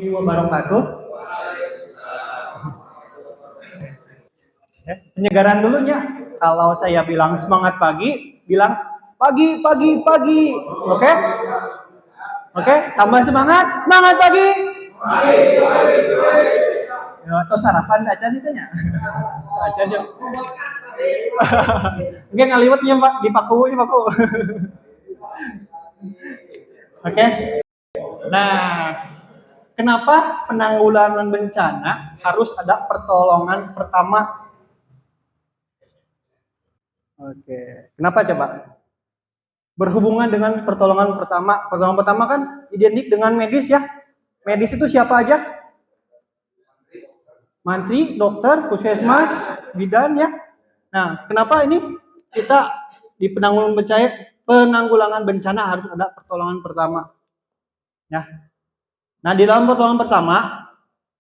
Wabarakatuh. Penyegaran dulunya. Kalau saya bilang semangat pagi, bilang pagi, pagi, pagi. Oke? Oke? Tambah semangat, semangat pagi. Ya, atau sarapan aja nih tanya. Aja deh. Oke, ngaliwatnya Pak, di paku, ini paku. Oke? Nah, kenapa penanggulangan bencana harus ada pertolongan pertama? Oke, kenapa coba? Berhubungan dengan pertolongan pertama. Pertolongan pertama kan identik dengan medis ya. Medis itu siapa aja? Mantri, dokter, puskesmas, bidan ya. Nah, kenapa ini kita di penanggulangan bencana harus ada pertolongan pertama? Ya. Nah, di dalam pertolongan pertama,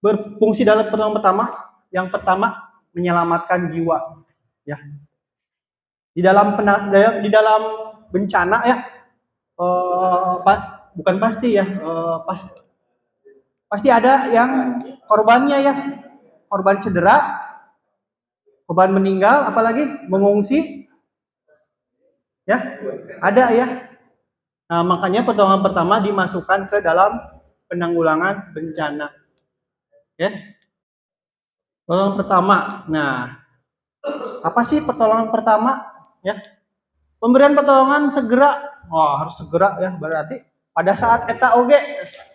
berfungsi dalam pertolongan pertama, yang pertama menyelamatkan jiwa. Ya. Di dalam bencana ya, bukan pasti ya, pasti ada yang korbannya ya, korban cedera, korban meninggal, apalagi mengungsi, ya ada ya. Nah, makanya pertolongan pertama dimasukkan ke dalam penanggulangan bencana. Ya. Pertolongan pertama. Nah, apa sih pertolongan pertama? Ya, pemberian pertolongan segera. Harus segera ya, berarti pada saat eta oge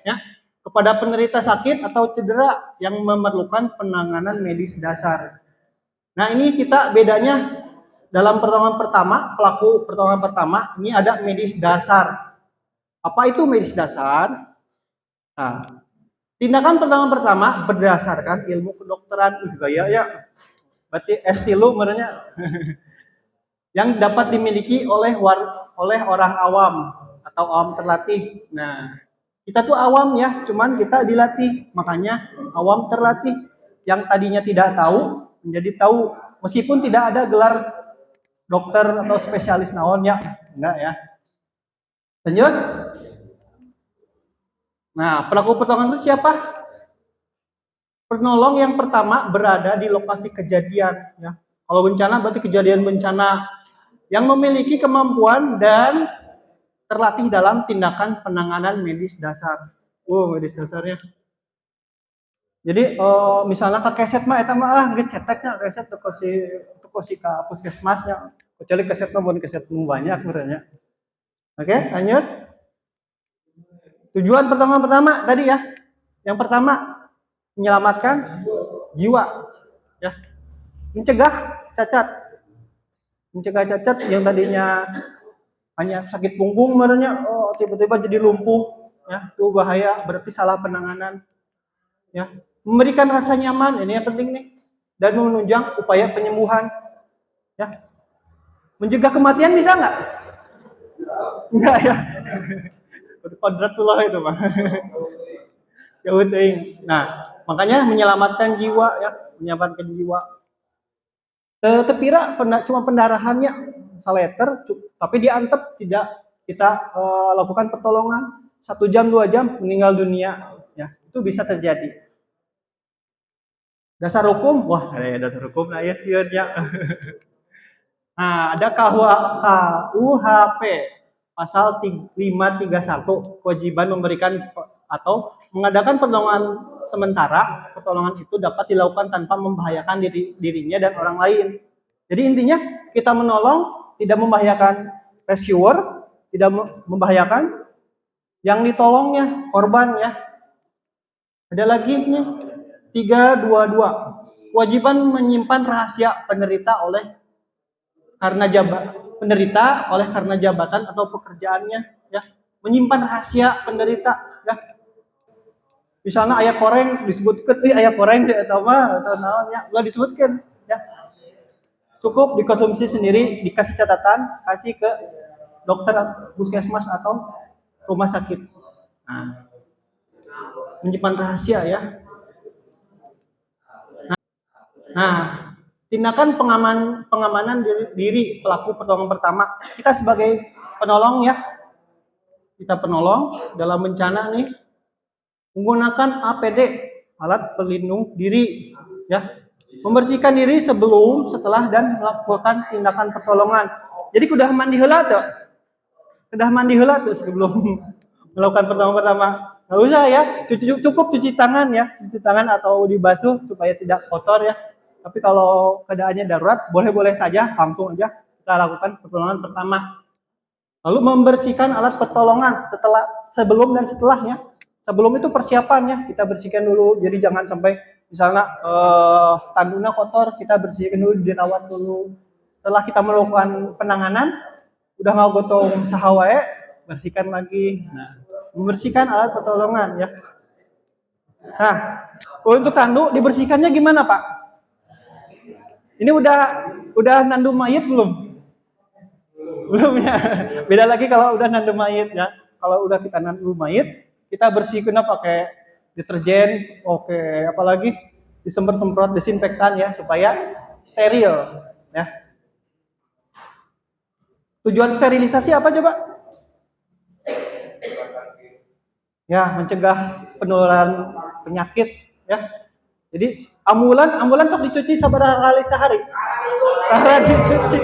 ya, kepada penderita sakit atau cedera yang memerlukan penanganan medis dasar. Nah, ini kita bedanya dalam pertolongan pertama, pelaku pertolongan pertama, ini ada medis dasar. Apa itu medis dasar? Nah, tindakan pertolongan pertama berdasarkan ilmu kedokteran juga ya. Berarti S3 menurutnya yang dapat dimiliki oleh orang awam atau awam terlatih. Nah, kita tuh awam ya, cuman kita dilatih, makanya awam terlatih. Yang tadinya tidak tahu menjadi tahu, meskipun tidak ada gelar dokter atau spesialis naon ya, enggak ya. Lanjut. Nah, pelaku pertolongan itu siapa? Penolong yang pertama berada di lokasi kejadian ya. Kalau bencana berarti kejadian bencana, yang memiliki kemampuan dan terlatih dalam tindakan penanganan medis dasar. Medis dasarnya. Jadi misalnya ke keset mah eta mah geus ceteknya keset teu si ka puskesmasnya. Kecuali keset mah mun keset banyak berarti. Oke, lanjut. Tujuan pertolongan pertama tadi ya. Yang pertama menyelamatkan jiwa ya. Mencegah cacat. Mencegah cacat yang tadinya hanya sakit punggung sebenarnya tiba-tiba jadi lumpuh ya, itu bahaya, berarti salah penanganan ya. Memberikan rasa nyaman, ini yang penting nih, dan menunjang upaya penyembuhan ya. Mencegah kematian bisa nggak? Enggak ya. Kodratullah itu mah. Ya udah. Nah, makanya menyelamatkan jiwa ya, menyelamatkan jiwa. Tepira cuma pendarahannya saleter, tapi diantep tidak kita lakukan pertolongan 1 jam 2 jam meninggal dunia ya, itu bisa terjadi. Dasar hukum, dasar hukum nah ya sieun ya. Nah, ada KUHP pasal 531, kewajiban memberikan atau mengadakan pertolongan sementara. Pertolongan itu dapat dilakukan tanpa membahayakan dirinya dan orang lain. Jadi intinya kita menolong tidak membahayakan rescuer, tidak membahayakan yang ditolongnya, korban ya. Ada lagi nih 322. Kewajiban menyimpan rahasia penderita karena jabatan atau pekerjaannya ya. Menyimpan rahasia penderita ya. Misalnya ayah koreng disebutkan ayah koreng atau naonnya ulah disebutkan ya. Cukup dikonsumsi sendiri, dikasih catatan, kasih ke dokter puskesmas atau rumah sakit. Nah, menyimpan rahasia ya. Nah, tindakan pengamanan diri pelaku pertolongan pertama, kita sebagai penolong ya, kita penolong dalam bencana nih, Menggunakan APD, alat pelindung diri, ya. Membersihkan diri sebelum, setelah, dan melakukan tindakan pertolongan. Jadi kudah mandi heula tuh. Kudah mandi heula tuh sebelum melakukan pertolongan pertama. Nggak usah ya, cukup cuci tangan ya, cuci tangan atau dibasuh supaya tidak kotor ya. Tapi kalau keadaannya darurat, boleh-boleh saja langsung aja kita lakukan pertolongan pertama. Lalu membersihkan alat pertolongan sebelum dan setelahnya. Sebelum itu persiapan ya, kita bersihkan dulu. Jadi jangan sampai misalnya tanduknya kotor, kita bersihkan dulu, dirawat dulu. Setelah kita melakukan penanganan, udah mau gotong sahawae, bersihkan lagi. Nah, membersihkan alat pertolongan ya. Nah, untuk tanduk dibersihkannya gimana Pak? Ini udah nandu mayat belum? Belum ya. Beda lagi kalau udah nandu mayat ya. Kalau udah kita nandu mayat, kita bersihkan pakai deterjen, oke, apalagi disemprot-semprot desinfektan ya supaya steril ya. Tujuan sterilisasi apa coba? Ya, mencegah penularan penyakit ya. Jadi ambulan sok dicuci sabaraha kali sehari? Karena dicuci.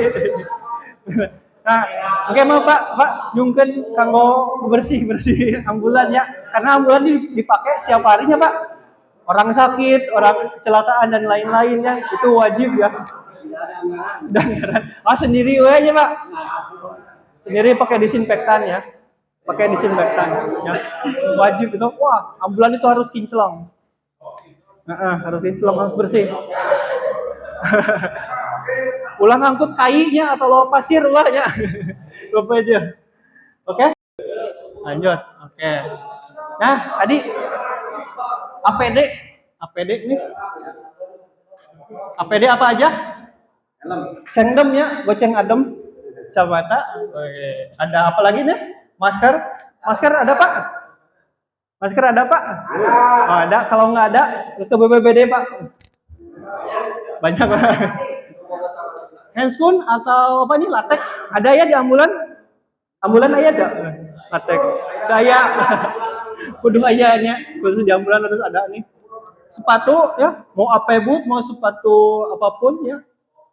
Nah, oke mau Pak nyungkeun kanggo bersih ambulan ya. Karena ambulan dipakai setiap harinya Pak. Orang sakit, orang kecelakaan dan lain-lain ya, itu wajib ya. Dan sendiri we aja Pak. Sendiri pakai disinfektan ya. Pakai disinfektan ya. Wajib itu. Wah, ambulan itu harus kinclong. Harus kinclong, harus bersih. Ulang angkut kainya atau lo pasir ulahnya. Lupa aja. Oke? Lanjut. Oke. Nah, tadi APD ini. APD apa aja? Cengdem ya, goceng adem, kacamata. Oke. Ada apa lagi nih? Masker ada Pak? Masker ada Pak? Oh, ada. Kalau nggak ada, ke BPBD Pak. Banyak Pak. Handscoon atau apa nih, latex ada ya di ambulan? Ambulan aya ada latex. Kayak kudu ayanya, khusus di ambulan harus ada nih. Sepatu ya, mau AP boot, mau sepatu apapun ya.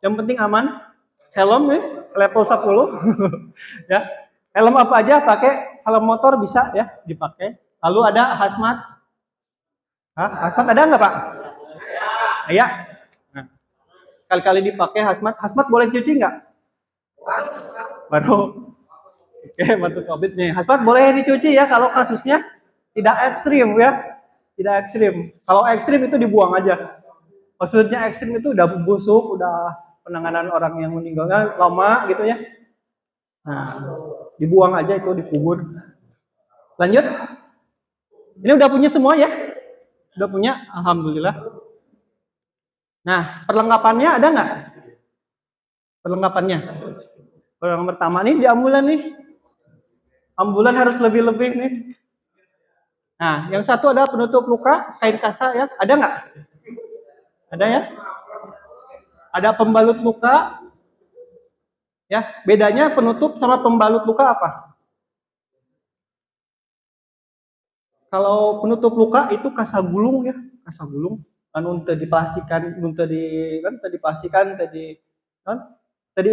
Yang penting aman. Helm nih, level 10. Ya. Helm apa aja pakai, helm motor bisa ya dipakai. Lalu ada hazmat. Hazmat ada nggak Pak? Iya. Kali-kali dipakai hazmat. Hazmat boleh cuci nggak? Baru. Oke, bantu COVID nih. Hazmat boleh dicuci ya kalau kasusnya tidak ekstrim ya. Tidak ekstrim. Kalau ekstrim itu dibuang aja. Maksudnya ekstrim itu udah busuk, udah penanganan orang yang meninggalnya lama gitu ya. Nah, dibuang aja itu, dikubur. Lanjut. Ini udah punya semua ya? Udah punya? Alhamdulillah. Nah, perlengkapannya ada nggak? Perlengkapannya. Yang pertama nih di ambulan nih. Ambulan harus lebih-lebih nih. Nah, yang satu ada penutup luka, kain kasa ya. Ada nggak? Ada ya? Ada pembalut luka. Ya, bedanya penutup sama pembalut luka apa? Kalau penutup luka itu kasa gulung ya, kasa gulung. Kan untuk diplastikan, untuk dipastikan, tadi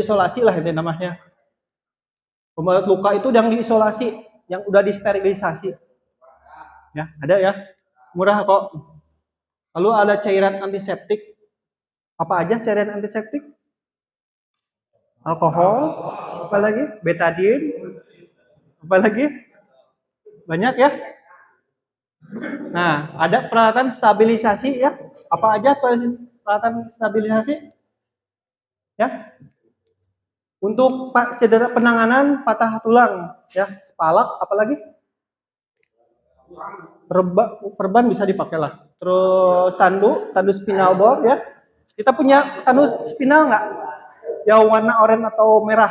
isolasi lah itu namanya. Pembalut luka itu yang diisolasi, yang udah disterilisasi. Ya, ada ya. Murah kok. Lalu ada cairan antiseptik. Apa aja cairan antiseptik? Alkohol, apa lagi? Betadine. Apa lagi? Banyak ya. Nah, ada peralatan stabilisasi ya. Apa aja peralatan stabilisasi? Ya. Untuk cedera penanganan patah tulang ya, spalak apalagi? Perban bisa dipakai lah. Terus tandu spinal board ya. Kita punya tandu spinal nggak? Yang warna oranye atau merah?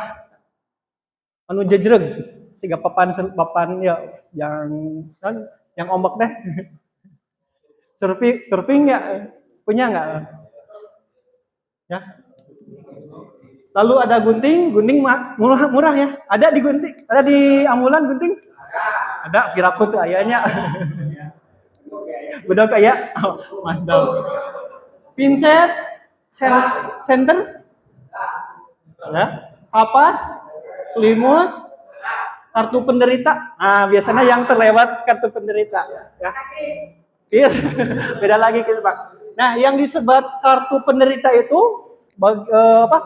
Anu jejreg, siga papan ya yang ombak deh. Surfing ya, punya nggak? Ya. Lalu ada gunting murah ya. Ada di gunting, ada di ambulan gunting? Ada, piraku tuh ayahnya. Bedok ya. Oh, mantap. Pinset, center, ya, kapas, selimut, kartu penderita. Nah, biasanya yang terlewat kartu penderita, ya. Yes. Beda lagi gitu, Pak. Nah, yang disebut kartu penderita itu apa?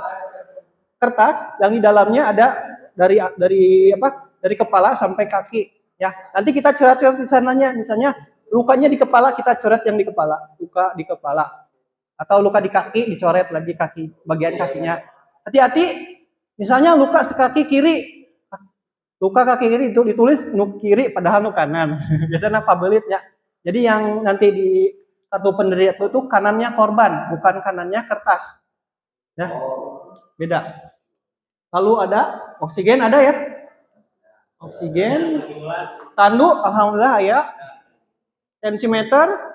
Kertas yang di dalamnya ada dari apa? Dari kepala sampai kaki, ya. Nanti kita coret-coret di sananya, misalnya lukanya di kepala, kita coret yang di kepala, luka di kepala. Atau luka di kaki, dicoret lagi kaki, bagian kakinya. Hati-hati, misalnya luka sekaki kiri, luka kaki kiri itu ditulis nuk kiri padahal nuk kanan. Biasanya fabelit ya. Jadi yang nanti di kartu penderita itu kanannya korban, bukan kanannya kertas. Ya. Beda. Lalu ada oksigen ada ya? Oksigen. Tandu alhamdulillah ya. Tensimeter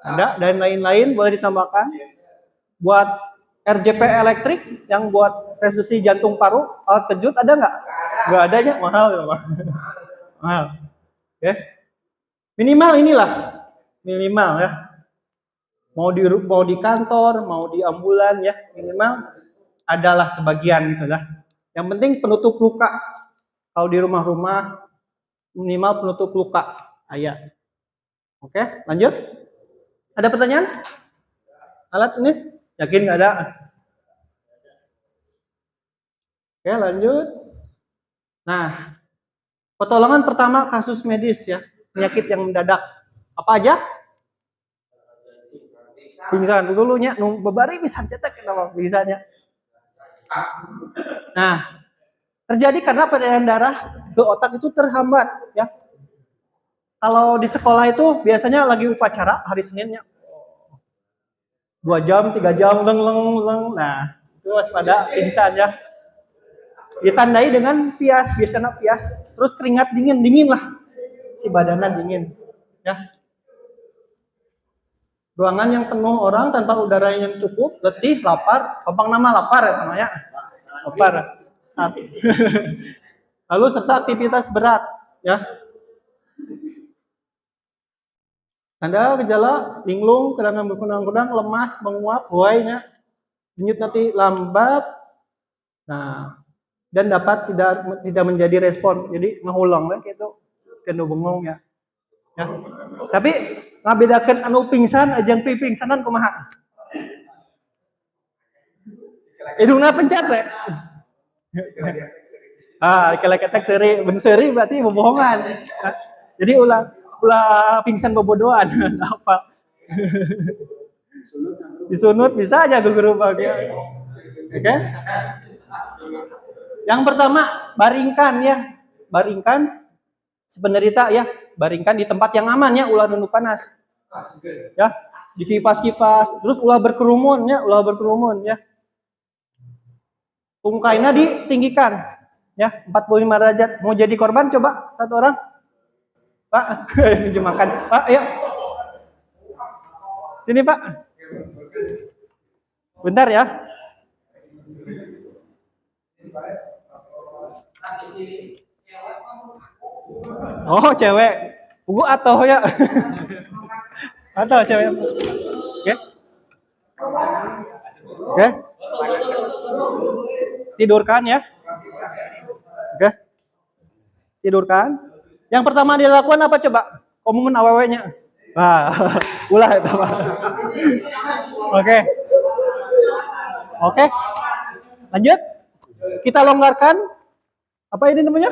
ada dan lain-lain boleh ditambahkan. Buat RJP elektrik yang buat transduksi jantung paru, alat kejut ada nggak? Nggak ada ya, mahal ya, mahal. Oke. Minimal inilah, minimal ya. Mau di kantor, mau di ambulan ya, minimal adalah sebagian gitu lah. Yang penting penutup luka. Kalau di rumah-rumah minimal penutup luka. Ayat. Oke, lanjut. Ada pertanyaan? Alat ini? Yakin nggak ada? Oke, lanjut. Nah, pertolongan pertama kasus medis ya, penyakit yang mendadak. Apa aja? Pingsan dulunya, bebari bisa cetak kenapa bisanya? Nah, terjadi karena peredaran darah ke otak itu terhambat ya. Kalau di sekolah itu biasanya lagi upacara hari Seninnya 2 jam, 3 jam, leng. Nah, itu waspada pingsan ya. Ditandai dengan pias, biasanya pias, terus keringat dingin lah. Si badannya dingin. Ya. Ruangan yang penuh orang tanpa udara yang cukup, letih, lapar, gampang nama lapar ya namanya. Lapar. Lalu serta aktivitas berat, ya. Tanda gejala linglung, kedangan berkudang-kudang, lemas, menguap, buainya, denyut nanti lambat, nah, dan dapat tidak menjadi respon, jadi ngulang lah gitu, kena bengong ya. Ya. Tapi ngabedakan anu pingsan, ajang pingsanan kumaha? Hidungnya pencet we. Kelek-kelek seri, ben seri berarti bohongan. Jadi ulah pingsan bobodohan apa? Disunut bisa aja guru bagian. Oke? Yang pertama, baringkan ya. Baringkan si penderita ya, baringkan di tempat yang aman ya, ulah nunduk panas. Ya, dikipas-kipas, terus ulah berkerumun ya. Tungkainya ditinggikan ya, 45 derajat. Mau jadi korban coba satu orang. Pak, minjem makan. Pak, ayo. Sini, Pak. Bentar ya. Oh, cewek. Pugu atau ya? Atau cewek. Oke. Oke. Tidurkan ya. Oke. Tidurkan. Yang pertama dilakukan apa coba? Komumen aww-nya. Wah, ulah itu, Pak. Oke. Oke. Lanjut. Kita longgarkan apa ini namanya?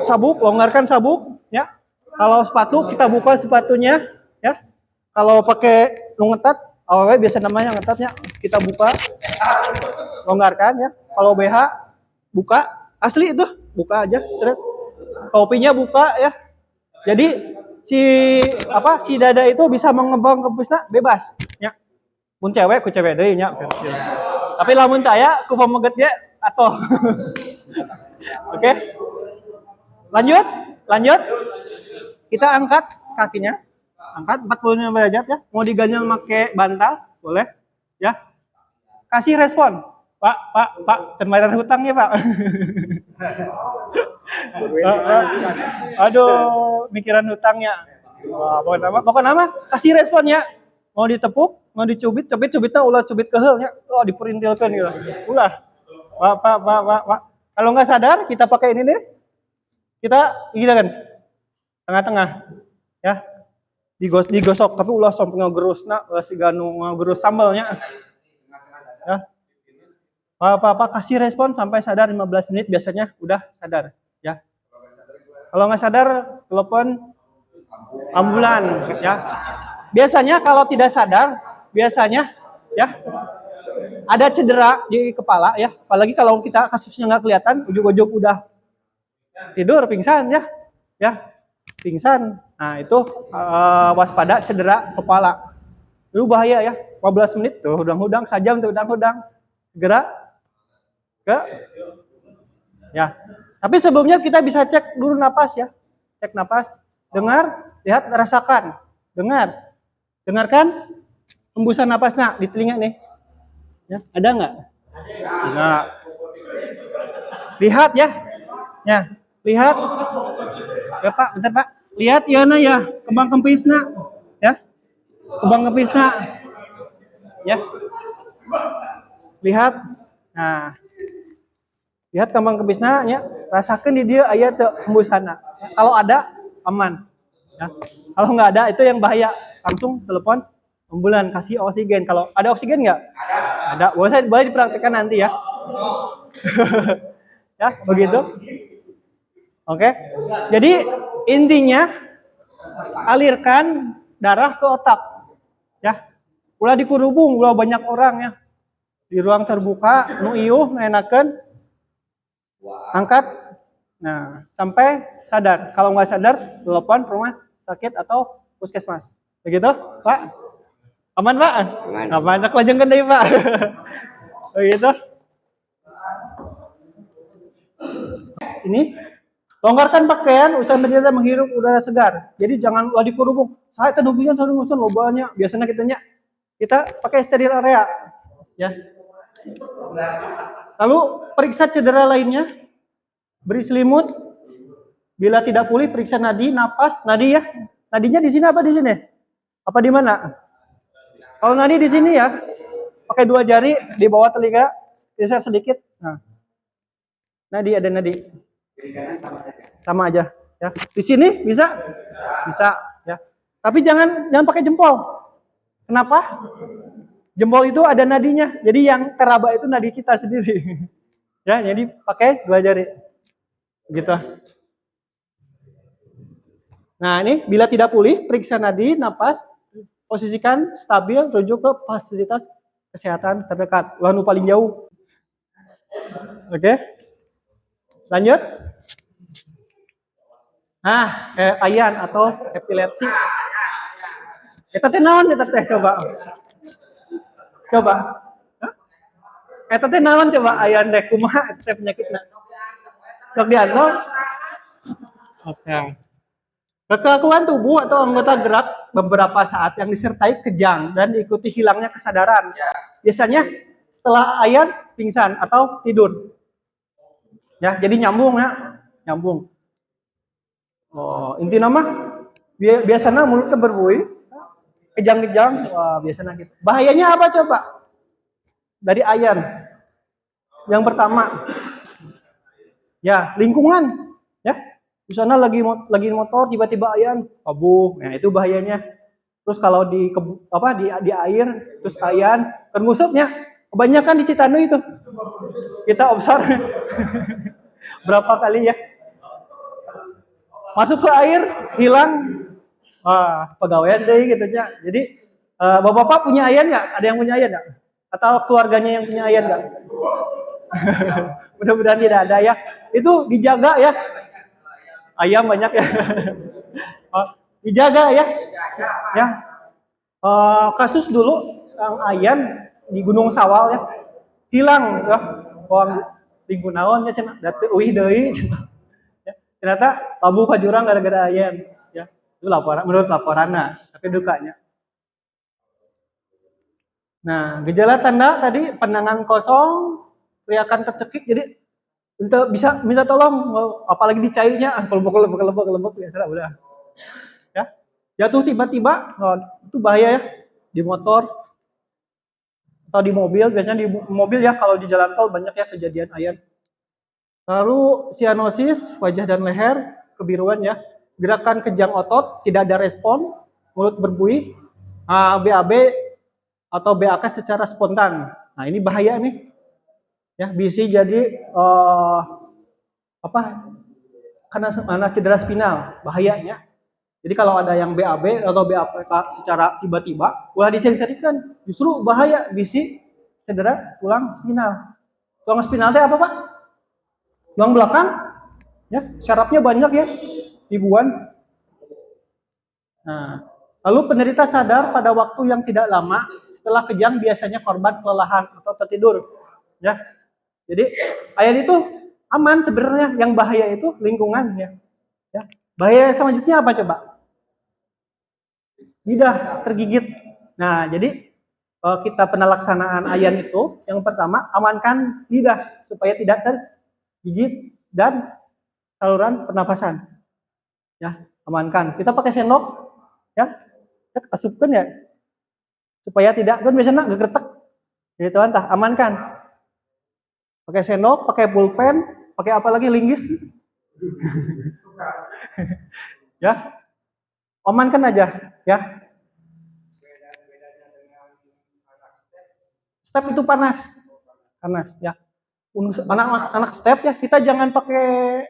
Sabuk, longgarkan sabuk ya. Kalau sepatu kita buka sepatunya ya. Kalau pakai ngetat, aww biasa namanya ngetatnya, kita buka, longgarkan ya. Kalau BH buka, asli itu buka aja, seret. Topinya buka ya. Jadi si dada itu bisa mengembang ke pusna bebas ya. Mun cewek ku cewek deui nya. Tapi lamun taya ku pameget ge atoh. Oke. Lanjut. Kita angkat kakinya. Angkat 45 derajat ya. Mau diganjel make bantal, boleh ya. Kasih respon. Pak, cermatan hutang ya, Pak. Aduh, mikiran hutangnya. Wah, pokoknya kasih responnya. Mau ditepuk, mau cubitnya ulah cubit kehelnya. Oh, diperintilkan gitu. Ulah. Pak. Kalau nggak sadar, kita pakai ini deh. Kita gini kan, tengah-tengah, ya. Digosok, tapi ulah sampai ngegerus, si ganu ngegerus sambalnya. Ya. Pak, kasih respon sampai sadar 15 menit biasanya udah sadar, ya. Kalau nggak sadar, telepon ambulan, ya. Biasanya kalau tidak sadar, biasanya, ya, ada cedera di kepala, ya. Apalagi kalau kita kasusnya nggak kelihatan, ujuk-ujuk udah tidur, pingsan, ya, pingsan. Nah itu waspada cedera kepala. Itu bahaya ya. 15 menit tuh hudang-hudang, sajam tuh hudang-hudang. Segera ke, ya. Tapi sebelumnya kita bisa cek dulu napas ya. Cek napas, dengar, lihat, rasakan. Dengarkan hembusan napasnya di telinga nih. Ya, ada nggak? Enggak. Lihat ya. Ya, lihat. Ya Pak, bentar Pak. Lihat ya na ya, kembang kempisna. Ya. Kembang kempisna. Ya. Lihat. Nah. Lihat kembang kempisna ya, rasakan di dia aya teu hembusana. Kalau ada aman. Ya. Kalau nggak ada itu yang bahaya. Langsung telepon ambulan, kasih oksigen. Kalau ada oksigen nggak? Ada. Boleh dipraktikkan nanti ya. Ya, begitu. Oke. Jadi intinya alirkan darah ke otak. Ya. Ulah dikurubung, ulah banyak orang ya. Di ruang terbuka, nu ieuh enakeun angkat. Nah, sampai sadar. Kalau nggak sadar, telepon rumah sakit atau puskesmas. Begitu, Pak? Aman, Pak? Aman. Nak lajengkeun deui, Pak. Begitu. Ini longgarkan pakaian, usaha menjadi menghirup udara segar. Jadi jangan lagi kerubung. Saya kedugian selalu ngusun lobanya. Biasanya kita pakai steril area, ya. Lalu periksa cedera lainnya, beri selimut. Bila tidak pulih, periksa nadi, napas, nadi ya. Nadinya di sini apa di sini? Apa di mana? Kalau nadi di sini ya, pakai 2 jari di bawah telinga, geser sedikit. Nah, nadi ada nadi. Sama aja ya. Di sini bisa ya. Tapi jangan pakai jempol. Kenapa? Jempol itu ada nadinya. Jadi yang teraba itu nadi kita sendiri. Ya, jadi pakai 2 jari. Gitu. Nah, ini bila tidak pulih, periksa nadi, napas, posisikan stabil, rujuk ke fasilitas kesehatan terdekat. Lalu paling jauh. Oke. Lanjut. Nah, ayan atau epilepsi. Eta teh naon eta teh coba? Coba. Eta teh naon coba ayan deh kumaha eta penyakitna? Sok diantol. Oke. Kekakuan tubuh atau anggota gerak beberapa saat yang disertai kejang dan diikuti hilangnya kesadaran. Biasanya setelah ayan pingsan atau tidur. Ya, jadi nyambung ya. Nyambung. Oh, inti nama biasanya mulutnya berbuih, kejang-kejang, wah biasanya gitu. Bahayanya apa coba? Dari ayan. Yang pertama, ya lingkungan, ya. Di sana lagi motor tiba-tiba ayan, abuh, nah itu bahayanya. Terus kalau di air, terus ayan, terngusupnya, kebanyakan di Citanu itu. Kita observe berapa kali ya. Masuk ke air, hilang, wah, pegawaian deh gitu ya. Jadi bapak-bapak punya ayan nggak? Ada yang punya ayan nggak? Atau keluarganya yang punya ayan nggak? Mudah-mudahan tidak ada ya. Itu dijaga ya. Ayam banyak ya. Dijaga ya. Ya. Kasus dulu yang ayan di Gunung Sawal ya, hilang ya. Orang di Gunawan ya cenah, datu euih deui cenah. Ternyata labu ka jurang gara-gara ayan ya. Itu laporan menurut laporanna, tapi dukanya. Nah, gejala tanda tadi pandangan kosong, teriakan tercekik, jadi untuk bisa minta tolong, apalagi di cairnya kelebek biasa udah. Ya. Jatuh tiba-tiba, itu bahaya ya, di motor atau di mobil. Biasanya di mobil ya, kalau di jalan tol banyak ya kejadian ayan. Lalu sianosis, wajah dan leher, kebiruan ya. Gerakan kejang otot, tidak ada respon, mulut berbuih, BAB atau BAK secara spontan. Nah ini bahaya nih, ya bisa jadi karena cedera spinal, bahayanya. Jadi kalau ada yang BAB atau BAK secara tiba-tiba, ulah disering-seringkan, justru bahaya, bisa cedera tulang spinal. Tulang spinal itu apa Pak? Tulang belakang, ya syarafnya banyak ya, ribuan. Nah, lalu penderita sadar pada waktu yang tidak lama setelah kejang, biasanya korban kelelahan atau tertidur. Ya, jadi ayat itu aman sebenarnya. Yang bahaya itu lingkungannya. Ya, bahaya selanjutnya apa coba? Lidah tergigit. Nah, jadi kita penelaksanaan ayan itu, yang pertama amankan lidah supaya tidak tergigit dan saluran pernafasan. Ya, amankan. Kita pakai sendok, ya, asupkan ya, supaya tidak kan biasanya gegetek, gitu entah amankan. Pakai sendok, pakai pulpen, pakai apa lagi linggis, ya, amankan aja, ya. Step itu panas, ya. Anak step ya, kita jangan pakai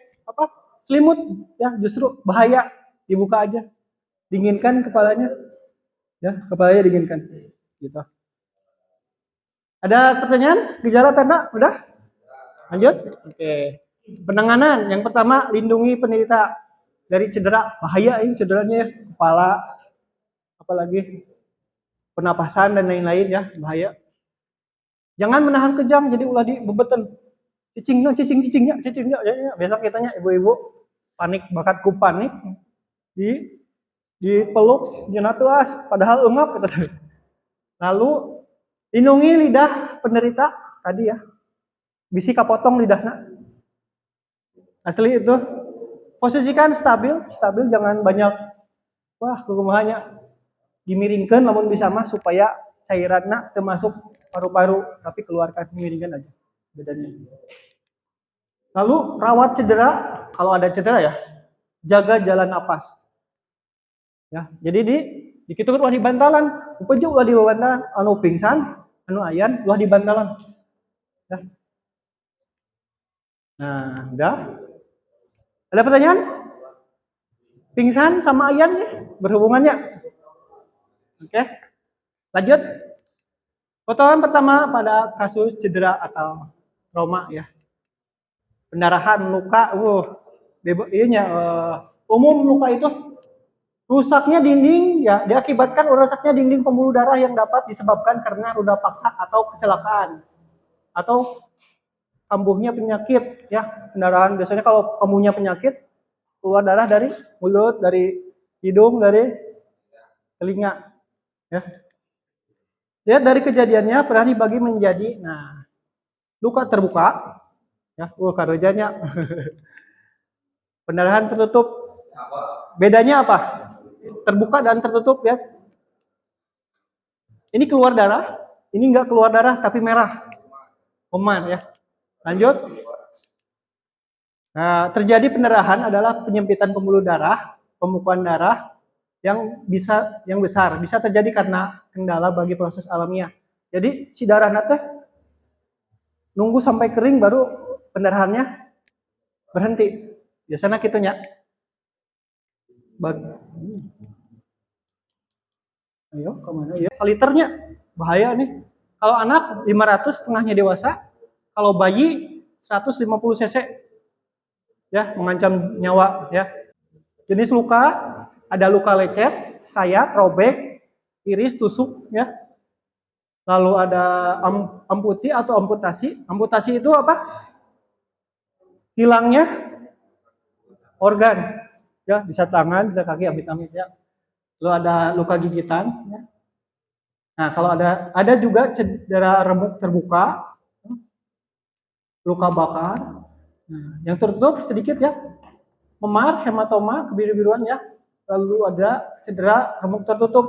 selimut, ya, justru bahaya, dibuka aja, dinginkan kepalanya, ya, kepalanya dinginkan, gitu. Ada pertanyaan? Gejala tanda? Udah? Lanjut? Oke. Penanganan yang pertama, lindungi penderita dari cedera, bahaya ini cederanya ya, kepala, apalagi pernapasan dan lain-lain ya, bahaya. Jangan menahan kejang, jadi ulah di bebetan. Cicingnya, ya. Biasa kitanya ibu-ibu panik, bakatku panik, di peluk jenatuas, padahal engap gitu. Lalu lindungi lidah penderita tadi ya, bisi kapotong lidahnya. Asli itu. Posisikan stabil, jangan banyak kumaha dimiringkan namun bisa mah supaya cairannya termasuk paru-paru, tapi keluarkan dimiringkan aja bedanya. Lalu rawat cedera, kalau ada cedera ya, jaga jalan napas. Ya, jadi di kitu ulah di bantalan, upeje ulah di bantalan, anu pingsan, anu ayan ulah di bantalan. Ya. Nah, udah. Ada pertanyaan? Pingsan sama ayan ya, berhubungannya? Oke. Lanjut. Potongan pertama pada kasus cedera atau trauma ya. Pendarahan, luka, umum luka itu rusaknya dinding ya, diakibatkan rusaknya dinding pembuluh darah yang dapat disebabkan karena roda paksa atau kecelakaan atau kambuhnya penyakit ya. Pendarahan biasanya kalau kambuhnya penyakit keluar darah dari mulut, dari hidung, dari telinga ya. Lihat dari kejadiannya pernah dibagi menjadi luka terbuka ya, karojanya. Pendarahan tertutup. Bedanya apa? Terbuka dan tertutup ya. Ini keluar darah, ini enggak keluar darah tapi merah. Oman ya. Lanjut. Nah, terjadi pendarahan adalah penyempitan pembuluh darah, pembekuan darah yang besar, bisa terjadi karena kendala bagi proses alamiah. Jadi si darah teh nunggu sampai kering baru pendarahannya berhenti. Biasanya kitunya. Ayo, kemana ya? Saliternya bahaya nih. Kalau anak 500 setengahnya dewasa, kalau bayi 150 cc ya, mengancam nyawa ya. Jenis luka ada luka lecet, sayat, robek, iris, tusuk ya. Lalu ada amputi atau amputasi. Amputasi itu apa? Hilangnya organ ya, bisa tangan, bisa kaki, amit-amit ya. Lalu ada luka gigitan ya. Nah, kalau ada juga cedera remuk terbuka, luka bakar. Nah, yang tertutup sedikit ya, memar, hematoma, kebiru-biruan ya. lalu ada cedera remuk tertutup.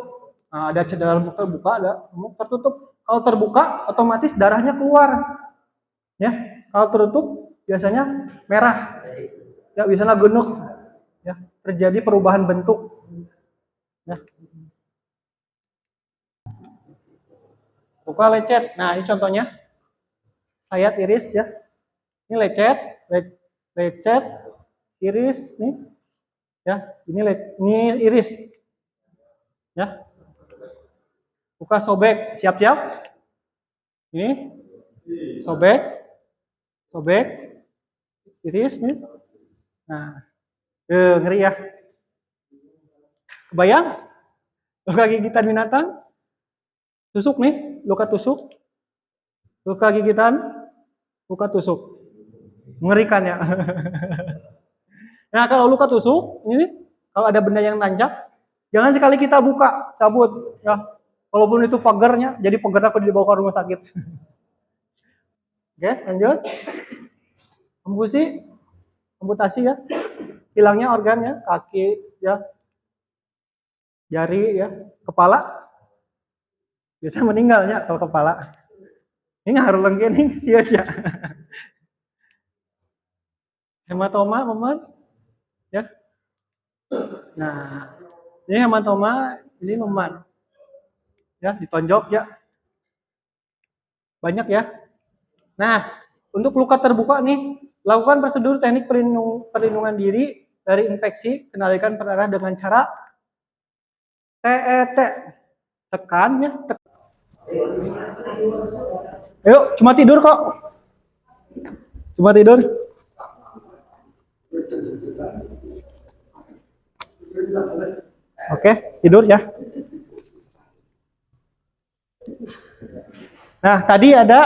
Nah, ada cedera remuk terbuka, ada remuk tertutup. Kalau terbuka, otomatis darahnya keluar. Ya, kalau tertutup biasanya merah. Ya, biasanya genuk. Ya, terjadi perubahan bentuk. Ya. Luka lecet. Nah, ini contohnya. Sayat iris ya. Ini lecet, lecet, iris nih. Ya, ini iris. Ya. Luka sobek, siap-siap. Ini sobek, sobek, iris nih. Nah, ngeri ya. Kebayang? Luka gigitan binatang, tusuk nih, luka tusuk, luka gigitan, luka tusuk, mengerikan ya. Nah, kalau luka tusuk, ini kalau ada benda yang nancap, jangan sekali kita buka, cabut, ya. Walaupun itu pagarnya, jadi pagar aku dibawa ke rumah sakit. Oke, lanjut. Amputasi ya, hilangnya organnya, kaki, ya, jari, ya, kepala. Biasanya meninggalnya kalau kepala. Ini harus lengkening sih ya. Hematoma, teman, ya. Nah, ini hematoma, ini memar. Ya, ditonjok ya. Banyak ya. Nah, untuk luka terbuka nih, lakukan prosedur teknik perlindungan diri dari infeksi, kendalikan perdarahan dengan cara TET. Tekan ya. Ayo, cuma tidur kok. Cuma tidur. Oke, tidur ya. Nah, tadi ada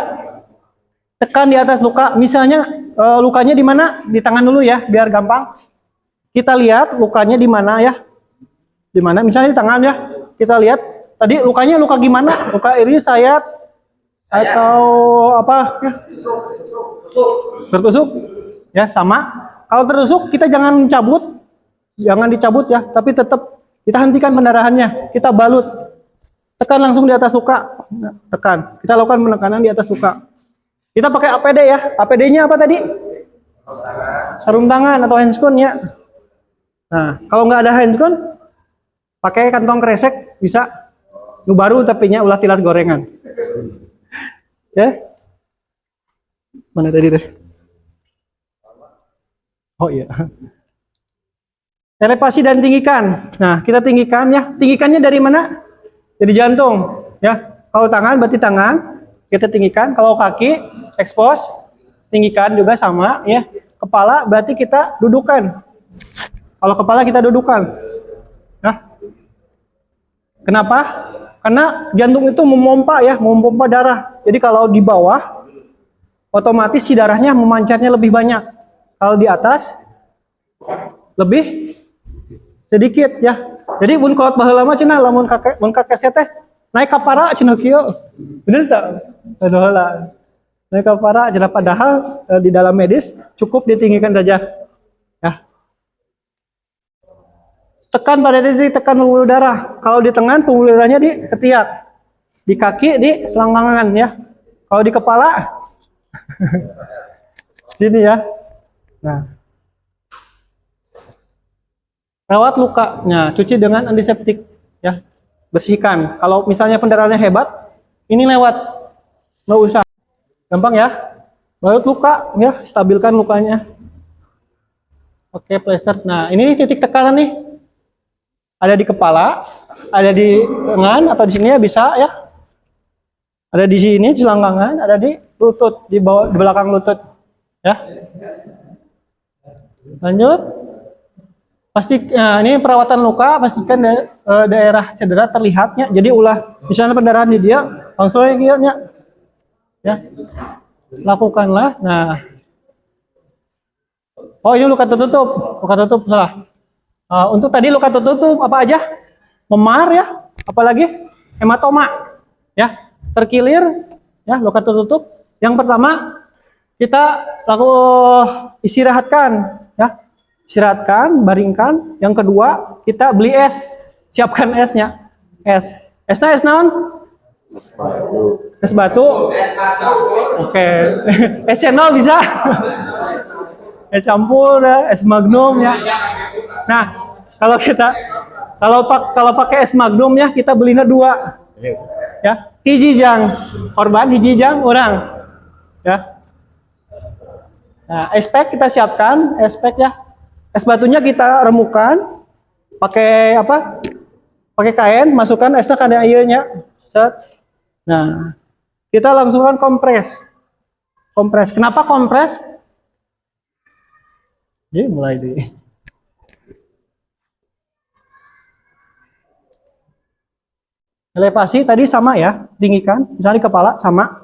tekan di atas luka. Misalnya lukanya di mana? Di tangan dulu ya, biar gampang. Kita lihat lukanya di mana ya. Di mana? Misalnya di tangan ya. Kita lihat tadi lukanya luka gimana? Luka iris, sayat, atau apa ya? Tertusuk. Ya, sama. Kalau tertusuk kita jangan cabut. Jangan dicabut ya, tapi tetap kita hentikan pendarahannya. Kita balut. Tekan langsung di atas luka. Tekan. Kita lakukan penekanan di atas luka. Kita pakai APD ya. APD-nya apa tadi? Sarung tangan atau handscoon ya. Nah, kalau nggak ada handscoon, pakai kantong kresek bisa. Nu baru tapi nya ulah tilas gorengan. Ya. Mana tadi deh? Oh iya. Elevasi dan tinggikan. Nah, kita tinggikan ya. Tinggikannya dari mana? Dari jantung, ya. Kalau tangan berarti tangan, kita tinggikan. Kalau kaki, expose, tinggikan juga sama, ya. Kepala berarti kita dudukan. Kalau kepala kita dudukan. Nah, kenapa? Karena jantung itu memompa ya, memompa darah. Jadi kalau di bawah, otomatis si darahnya memancarnya lebih banyak. Kalau di atas, lebih sedikit ya. Jadi mun kaut baheula mah cenah lamun kakek teh naik ka para cenah kieu. Bener teu? Baheula. Naik ka para cenah padahal di dalam medis cukup ditinggikan saja. Ya. Tekan pada titik tekan pembuluh darah. Kalau di tangan pembuluh darahnya di ketiak. Di kaki di selangkangan ya. Kalau di kepala sini ya. Nah, rawat lukanya, cuci dengan antiseptik ya, bersihkan. Kalau misalnya pendarahannya hebat, ini lewat, nggak usah, gampang ya. Balut luka ya, stabilkan lukanya. Oke, plester. Nah, ini titik tekanan nih, ada di kepala, ada di lengan atau di sini ya bisa ya. Ada di sini selangkangan, ada di lutut, di bawah, di belakang lutut ya. Lanjut. Pasti ini perawatan luka, pastikan daerah cedera terlihatnya. Jadi ulah misalnya pendarahan di dia langsung aja ya. Lakukanlah. Nah. Oh, ini luka tertutup. Luka tertutup salah. Untuk tadi luka tertutup apa aja? Memar ya, apalagi hematoma. Ya, terkilir ya, luka tertutup. Yang pertama kita istirahatkan ya. istirahatkan, baringkan. Yang kedua, kita beli es. Siapkan esnya. Es. Esnya es naon? Es batu. Oke. Es cendol bisa. Es campur, es magnum ya. Nah, kalau pakai es magnum ya, kita belinya 2. Ya, hiji jang korban, hiji jang orang. Ya. Nah, es pack kita siapkan, es pack ya. Es batunya kita remukan pakai apa? Pakai kain, masukkan esnya ke airnya. Set. Nah, kita langsungkan kompres. Kompres. Kenapa kompres? Jadi mulai di elevasi tadi sama ya, tinggikan. Misalnya di kepala sama.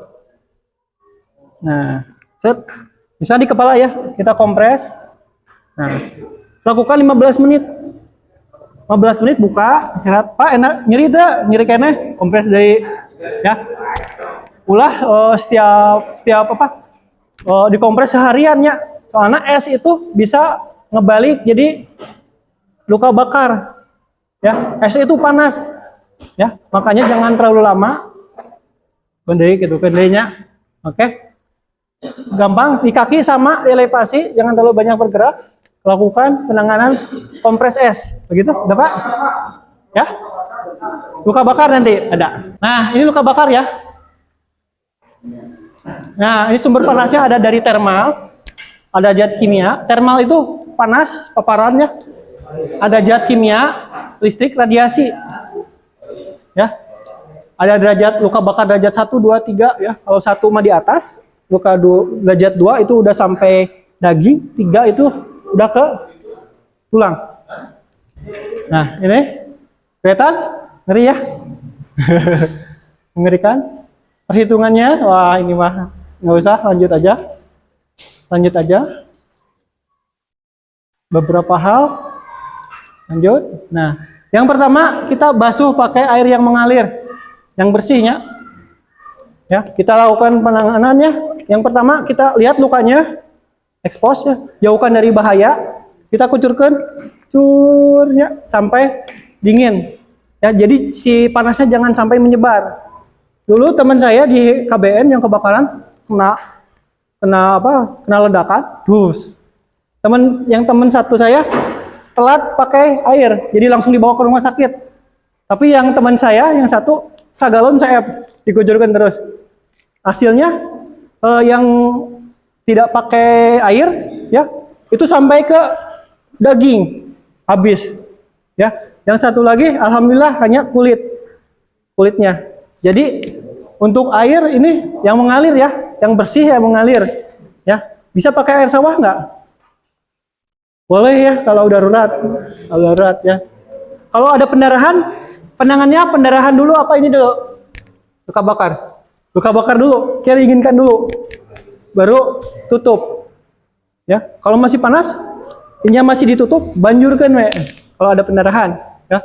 Nah, set. Misalnya di kepala ya, kita kompres. Nah, lakukan 15 menit. 15 menit buka, istirahat. Pak, enak nyeri dah, nyeri kene, kompres dari ya. Ulah setiap apa? Dikompres seharian ya. Soalnya es itu bisa ngebalik jadi luka bakar. Ya, es itu panas. Ya, makanya jangan terlalu lama. Kendai gitu, kendainya. Oke. Gampang, di kaki sama elevasi, jangan terlalu banyak bergerak. Lakukan penanganan kompres es. Begitu, udah Pak? Ya? Luka bakar nanti ada. Nah, ini luka bakar ya. Nah, ini sumber panasnya ada dari termal, ada zat kimia. Termal itu panas paparannya. Ada zat kimia, listrik, radiasi. Ya. Ada derajat luka bakar derajat 1, 2, 3 ya. Kalau 1 mah di atas, luka derajat 2 itu udah sampai daging, 3 itu udah ke tulang. Nah, ini kelihatan ngeri ya. Mengerikan. Perhitungannya, wah ini mah nggak usah, lanjut aja. Lanjut aja. Beberapa hal. Lanjut. Nah, yang pertama kita basuh pakai air yang mengalir, yang bersihnya. Ya, kita lakukan penanganannya. Yang pertama kita lihat lukanya, expose ya, jauhkan dari bahaya. Kita kucurkan, curnya sampai dingin. Ya, jadi si panasnya jangan sampai menyebar. Dulu teman saya di KBN yang kebakaran kena ledakan, dus. Teman satu saya telat pakai air, jadi langsung dibawa ke rumah sakit. Tapi yang teman saya yang satu sagalon CF dikucurkan terus. Hasilnya yang tidak pakai air ya, itu sampai ke daging habis. Ya, yang satu lagi alhamdulillah hanya kulitnya. Jadi untuk air ini yang mengalir ya, yang bersih yang mengalir. Ya, bisa pakai air sawah nggak? Boleh ya kalau darurat, ya. Kalau ada pendarahan, penangannya pendarahan dulu apa ini dulu? Luka bakar. Luka bakar dulu, kita inginkan dulu. Baru tutup. Ya, kalau masih panas, ini masih ditutup, banjurkan we. Kalau ada pendarahan, ya.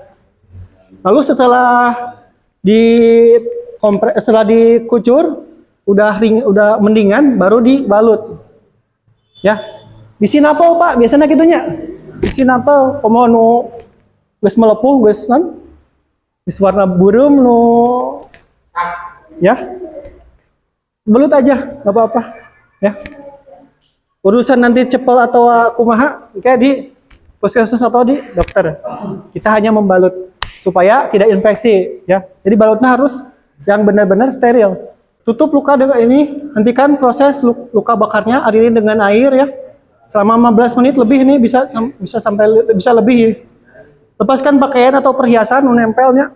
Lalu setelah dikucur, udah mendingan, baru dibalut. Ya, disinapel Pak, biasanya gitunya. Disinapel, komo nu geus melepuh, geus warna burum nu, ya, belut aja, nggak apa-apa, ya. Urusan nanti cepel atau kumaha, kayak di puskesmas atau di dokter. Kita hanya membalut supaya tidak infeksi, ya. Jadi balutnya harus yang benar-benar steril. Tutup luka dengan ini, hentikan proses luka bakarnya, alirin dengan air ya. Selama 15 menit lebih ini bisa lebih. Lepaskan pakaian atau perhiasan menempelnya.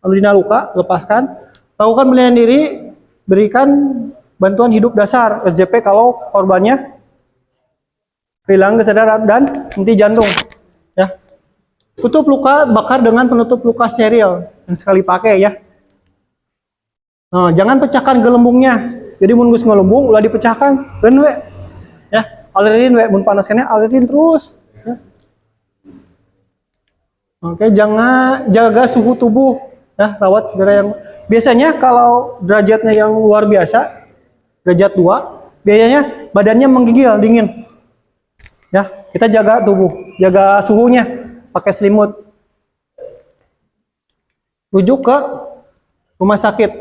Lalu dina luka, lepaskan. Lakukan pelindungan diri, berikan bantuan hidup dasar RJP kalau korbannya hilang kesadaran dan henti jantung. Ya. Tutup luka bakar dengan penutup luka steril yang sekali pakai ya. Nah, jangan pecahkan gelembungnya. Jadi mun geus ngelembung ulah dipecahkan, reun we. Ya, alirin we, mun panaskannya alirin terus. Ya. Oke, jangan jaga suhu tubuh. Ya, rawat segera yang biasanya kalau derajatnya yang luar biasa, derajat 2, biasanya badannya menggigil dingin. Ya, kita jaga tubuh, jaga suhunya pakai selimut. Rujuk ke rumah sakit.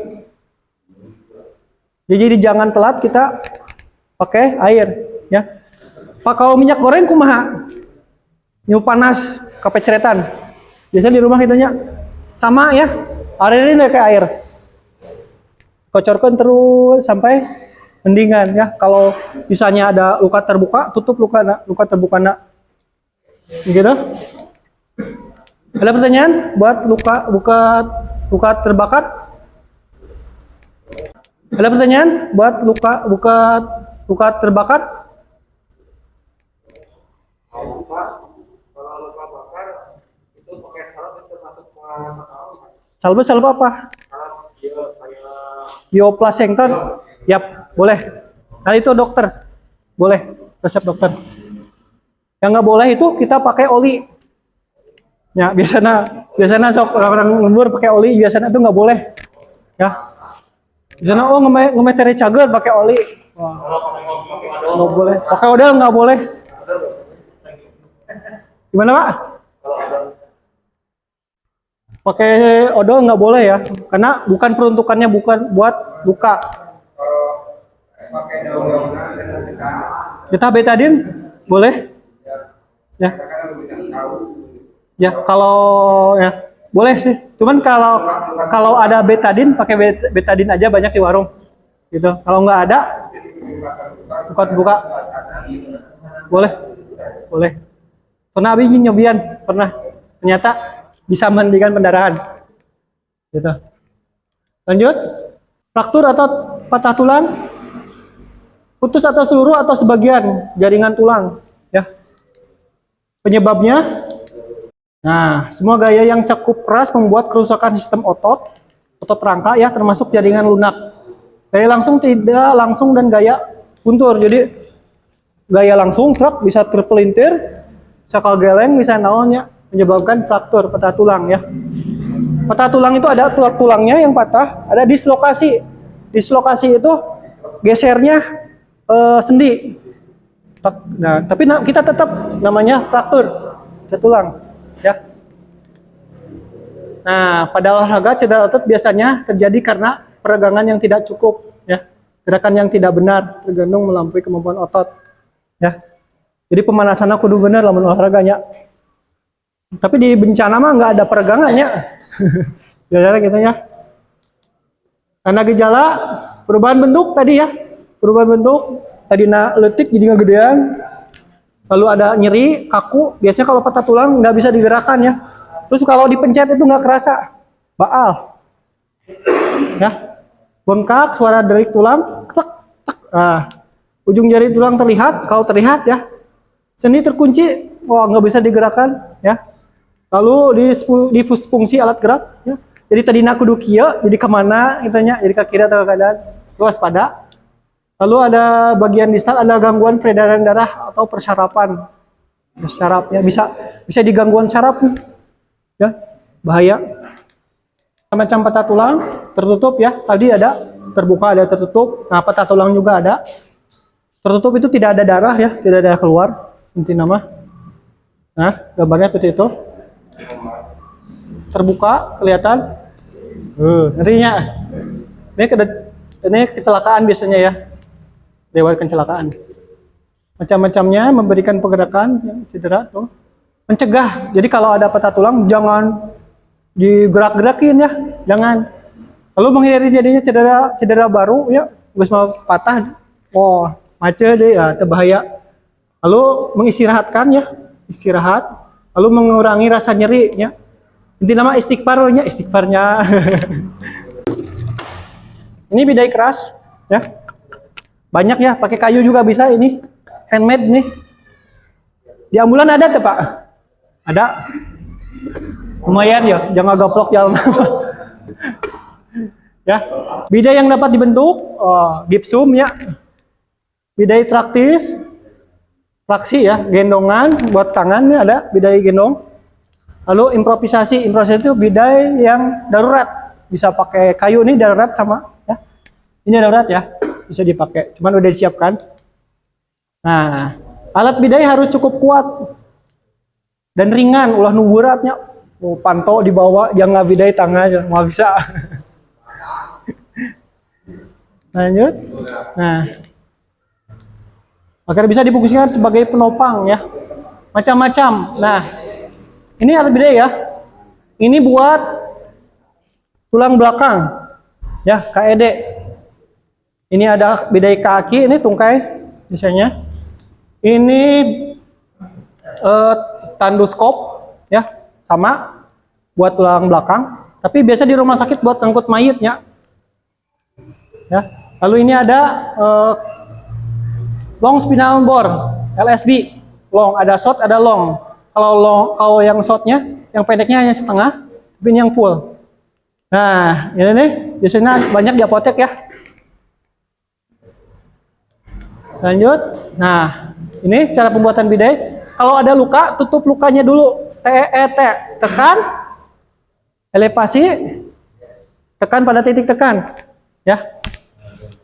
Jadi jangan telat kita pakai air, ya. Pak, kalau minyak goreng kumaha? Nyu panas, kepeceretan. Biasanya di rumah kitanya sama ya. Air ini kayak air. Kocorkan terus sampai mendingan ya. Kalau misalnya ada luka terbuka, tutup luka terbuka nak. Gitu. Ada pertanyaan buat luka terbakar? Ada pertanyaan buat luka terbakar? Kalau luka bakar itu pakai salep itu termasuk Salep apa? Bioplankton. Yap, boleh. Nah itu dokter, boleh resep dokter. Yang nggak boleh itu kita pakai oli. Ya biasanya sok orang lembur pakai oli, biasanya itu nggak boleh. Ya, biasanya ngemeh tere cager pakai oli. Wah, nggak boleh. Pakai odol nggak boleh. Gimana Pak? Pakai odol nggak boleh ya, karena bukan peruntukannya bukan buat luka. pakai daun-daunan dan Kita betadine boleh? Ya. Ya kalau ya boleh sih. Cuman kalau ada betadine pakai betadine aja, banyak di warung. Gitu. Kalau nggak ada buka boleh. Boleh. Soalnya abi nyobian pernah, ternyata bisa menghentikan pendarahan. Gitu. Lanjut. Fraktur atau patah tulang, putus atau seluruh atau sebagian jaringan tulang, ya. Penyebabnya, nah, semua gaya yang cukup keras membuat kerusakan sistem otot rangka ya, termasuk jaringan lunak. Gaya langsung, tidak langsung, dan gaya guntur. Jadi gaya langsung truk bisa terpelintir, sakal geleng bisa naonnya, menyebabkan fraktur patah tulang ya. Patah tulang itu ada tulangnya yang patah, ada dislokasi. Dislokasi itu gesernya sendi. Nah, tapi kita tetap namanya fraktur tulang, ya. Nah, pada olahraga cedera otot biasanya terjadi karena peregangan yang tidak cukup, ya. Gerakan yang tidak benar, tergantung melampaui kemampuan otot, ya. Jadi pemanasannya kudu bener lamun olahraganya. Tapi di bencana mah nggak ada peregangannya. Biasanya gitu ya. Karena gejala perubahan bentuk tadi ya, perubahan bentuk tadi letik jadi ngegedean, lalu ada nyeri, kaku. Biasanya kalau patah tulang nggak bisa digerakkan ya. Terus kalau dipencet itu nggak kerasa, baal, ya. Bengkak, suara derik tulang, tek, tek. Nah, ujung jari tulang terlihat, kalau terlihat ya. Sendi terkunci, wah nggak bisa digerakkan, ya. Lalu disfungsi alat gerak, ya. Jadi tadi kudu kieu, jadi kemana kitanya, jadi ke kiri atau ke kanan, waspada. Lalu ada bagian distal, ada gangguan peredaran darah atau persarapan. Sarafnya bisa digangguan saraf, ya, bahaya. Macam patah tulang tertutup ya, tadi ada terbuka, ada tertutup. Nah, patah tulang juga ada. Tertutup itu tidak ada darah ya, tidak ada keluar, inti nama. Nah, gambarnya seperti itu. Terbuka, kelihatan. Ngerinya. Ini kecelakaan biasanya ya. Lewat kecelakaan. Macam-macamnya memberikan pergerakan yang cedera tuh. Mencegah. Jadi kalau ada patah tulang jangan digerak-gerakin ya, jangan. Lalu menghindari jadinya cedera baru ya, geus mau patah. Oh, macet deh ya, terbahaya. Lalu mengistirahatkan ya, istirahat. Lalu mengurangi rasa nyeri ya. Inti nama istighfarnya. Ini bidai keras ya. Banyak ya, pakai kayu juga bisa ini. Handmade nih. Di ambulan ada tuh, Pak? Ada. Lumayan ya, jangan goblok jalan. Ya. Bidai yang dapat dibentuk, gipsum ya. Bidai traktis, traksi ya, gendongan buat tangannya ada bidai gendong. Lalu improvisasi itu bidai yang darurat, bisa pakai kayu nih darurat sama ya. Ini darurat ya, bisa dipakai, cuman udah disiapkan. Nah, Alat bidai harus cukup kuat dan ringan, ulah nu beratnya. Oh, panto dibawa, jangan bidai tangan aja, nggak bisa. Lanjut. Nah, agar bisa difungsikan sebagai penopang ya. Macam-macam. Nah, ini alat bidai ya. Ini buat tulang belakang, ya KED. Ini ada bidai kaki, ini tungkai misalnya. Ini tandoskop, ya sama buat tulang belakang. Tapi biasa di rumah sakit buat angkut mayitnya. Ya. Lalu ini ada long spinal bore, LSB. Long, ada short, ada long. Kalau yang shortnya, yang pendeknya hanya setengah, tapi ini yang full. Nah, ini nih biasanya banyak di apotek ya. Lanjut. Nah, ini cara pembuatan bidai. Kalau ada luka, tutup lukanya dulu. TET, tekan, elevasi, tekan pada titik tekan, ya.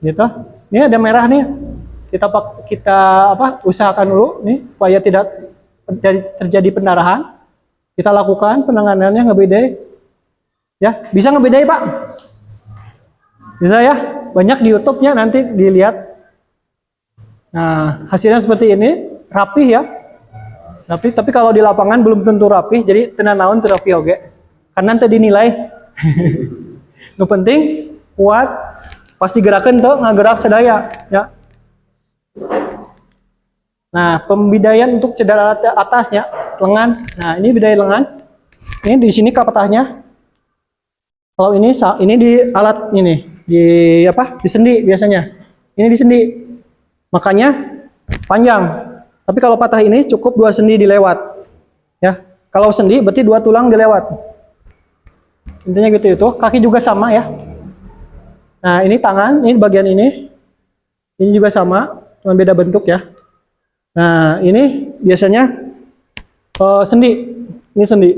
Gitu. Ini ada merah nih. Kita usahakan dulu nih supaya tidak terjadi pendarahan. Kita lakukan penanganannya ngebedai. Ya, bisa ngebedai, Pak. Bisa ya? Banyak di YouTube-nya, nanti dilihat. Nah, hasilnya seperti ini, rapih ya. Tapi kalau di lapangan belum tentu rapih, jadi tenan naon teu rapih oge. Karena nanti dinilai. Nu penting kuat, pas digerakeun tuh ngagerak sadaya, ya. Nah, pembidaian untuk cedera atasnya, lengan. Nah, ini bidai lengan. Ini di sini kapatahnya. Kalau ini di alat ini, di sendi biasanya. Ini di sendi. Makanya panjang. Tapi kalau patah ini cukup 2 sendi dilewat. Ya. Kalau sendi berarti 2 tulang dilewat. Intinya gitu itu. Kaki juga sama ya. Nah, ini tangan, ini bagian ini. Ini juga sama, cuma beda bentuk ya. Nah, ini biasanya sendi. Ini sendi.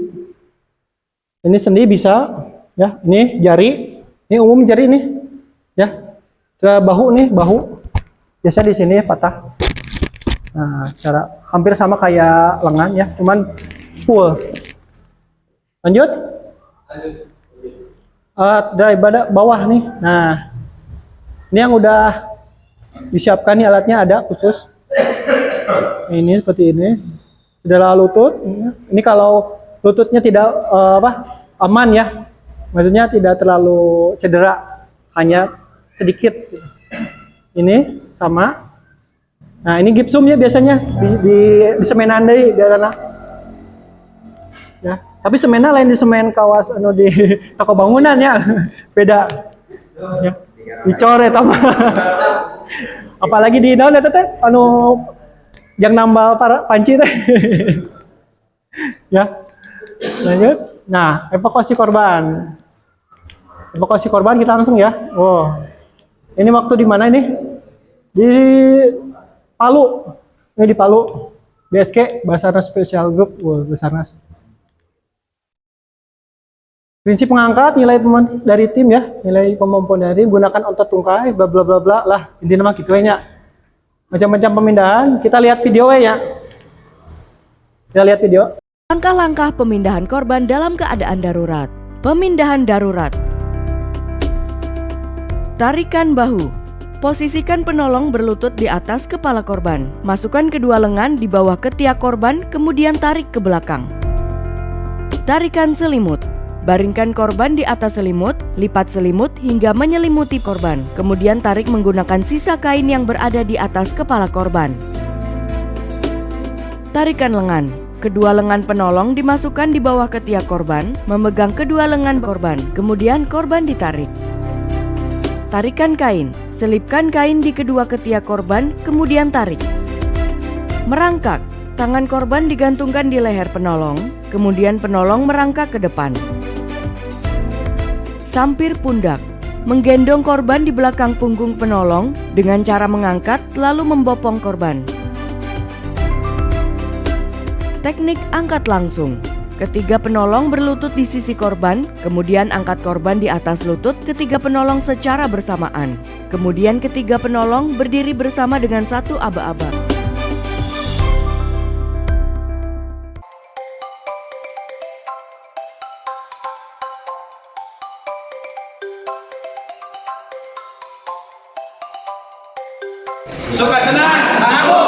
Ini sendi bisa ya, ini jari. Ini umum jari ini. Ya. Bahu nih, bahu. Biasa di sini patah. Nah, cara hampir sama kayak lengan ya, cuman full. Lanjut. Dari bawah nih. Nah, ini yang udah disiapkan nih alatnya ada khusus. Ini seperti ini. Cedera lutut. Ini kalau lututnya tidak aman ya. Maksudnya tidak terlalu cedera, hanya sedikit. Ini sama. Nah, ini gipsum ya biasanya di semenan deui biasana. Ya, tapi semennya lain di semen kawas di toko bangunan ya. Beda. Ya. Dicoret sama. Apalagi di naon eta teh yang nambal panci teh. Ya. Lanjut. Nah, evakuasi korban. Evakuasi korban kita langsung ya. Oh. Ini waktu di mana ini? Di Palu. Ini di Palu. BSK, Basarnas Special Group. Wow, Basarnas. Prinsip pengangkat, nilai dari tim ya. Nilai kemampuan dari gunakan otot tungkai, bla bla bla bla lah. Intinya mah gitu nya. Macam-macam pemindahan. Kita lihat video ya. Kita lihat video. Langkah-langkah pemindahan korban dalam keadaan darurat. Pemindahan darurat. Tarikan bahu. Posisikan penolong berlutut di atas kepala korban. Masukkan kedua lengan di bawah ketiak korban, kemudian tarik ke belakang. Tarikan selimut. Baringkan korban di atas selimut, lipat selimut hingga menyelimuti korban. Kemudian tarik menggunakan sisa kain yang berada di atas kepala korban. Tarikan lengan. Kedua lengan penolong dimasukkan di bawah ketiak korban, memegang kedua lengan korban, kemudian korban ditarik. Tarikan kain. Selipkan kain di kedua ketiak korban, kemudian tarik. Merangkak. Tangan korban digantungkan di leher penolong, kemudian penolong merangkak ke depan. Sampir pundak. Menggendong korban di belakang punggung penolong dengan cara mengangkat lalu membopong korban. Teknik angkat langsung. Ketiga penolong berlutut di sisi korban, kemudian angkat korban di atas lutut ketiga penolong secara bersamaan. Kemudian ketiga penolong berdiri bersama dengan satu aba-aba. Suka senang, namun